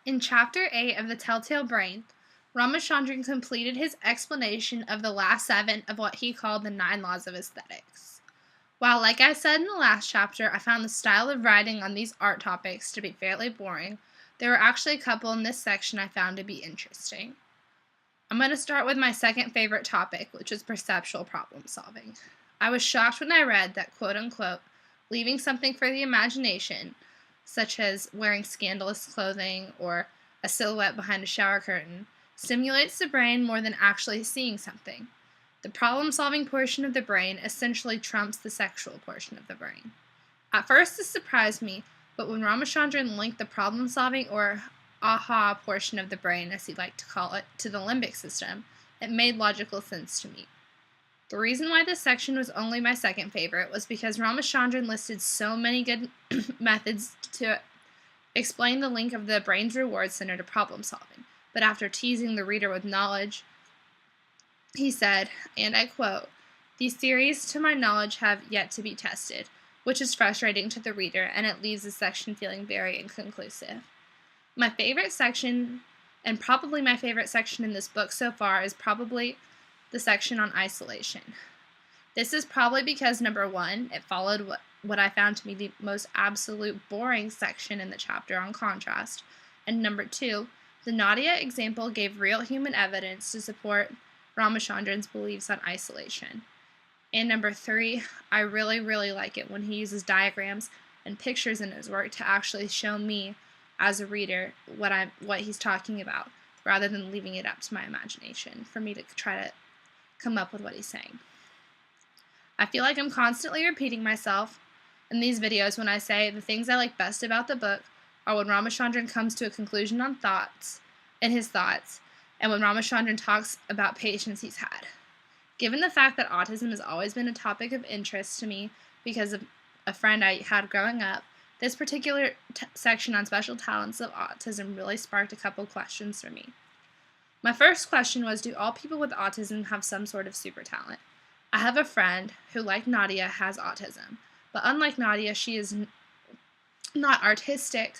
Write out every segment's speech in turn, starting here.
In Chapter 8 of The Telltale Brain, Ramachandran completed his explanation of the last 7 of what he called the 9 laws of aesthetics. While, like I said in the last chapter, I found the style of writing on these art topics to be fairly boring, there were actually a couple in this section I found to be interesting. I'm going to start with my second favorite topic, which is perceptual problem solving. I was shocked when I read that, quote unquote, leaving something for the imagination, such as wearing scandalous clothing or a silhouette behind a shower curtain, stimulates the brain more than actually seeing something. The problem-solving portion of the brain essentially trumps the sexual portion of the brain. At first, this surprised me, but when Ramachandran linked the problem-solving or aha portion of the brain, as he liked to call it, to the limbic system, it made logical sense to me. The reason why this section was only my second favorite was because Ramachandran listed so many good methods to explain the link of the brain's reward center to problem solving, but after teasing the reader with knowledge, he said, and I quote, "These theories, to my knowledge, have yet to be tested," which is frustrating to the reader, and it leaves the section feeling very inconclusive. My favorite section, and probably my favorite section in this book so far, is probably the section on isolation. This is probably because, number one, it followed what I found to be the most absolute boring section in the chapter on contrast, and number two, the Nadia example gave real human evidence to support Ramachandran's beliefs on isolation. And number three, I really, really like it when he uses diagrams and pictures in his work to actually show me, as a reader, what he's talking about, rather than leaving it up to my imagination for me to try to come up with what he's saying. I feel like I'm constantly repeating myself in these videos when I say the things I like best about the book are when Ramachandran comes to a conclusion on his thoughts, and when Ramachandran talks about patients he's had. Given the fact that autism has always been a topic of interest to me because of a friend I had growing up, this particular section on special talents of autism really sparked a couple questions for me. My first question was, do all people with autism have some sort of super talent? I have a friend who, like Nadia, has autism, but unlike Nadia, she is not artistic.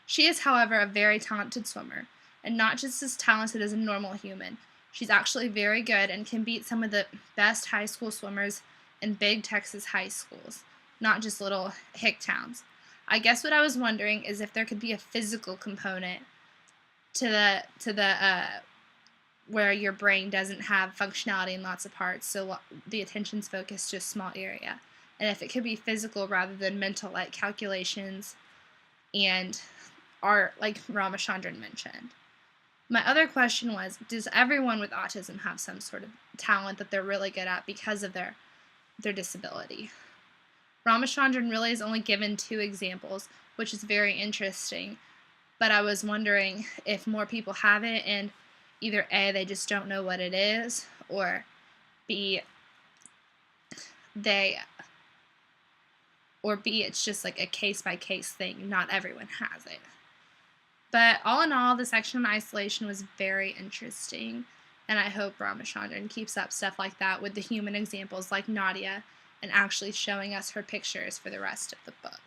She is, however, a very talented swimmer, and not just as talented as a normal human. She's actually very good and can beat some of the best high school swimmers in big Texas high schools, not just little hick towns. I guess what I was wondering is if there could be a physical component to the where your brain doesn't have functionality in lots of parts, so the attention's focused to a small area, and if it could be physical rather than mental, like calculations and art, like Ramachandran mentioned. My other question was, does everyone with autism have some sort of talent that they're really good at because of their disability? Ramachandran really is only given 2 examples, which is very interesting, but I was wondering if more people have it and either A, they just don't know what it is, or B, it's just like a case-by-case thing. Not everyone has it. But all in all, the section on isolation was very interesting, and I hope Ramachandran keeps up stuff like that with the human examples like Nadia and actually showing us her pictures for the rest of the book.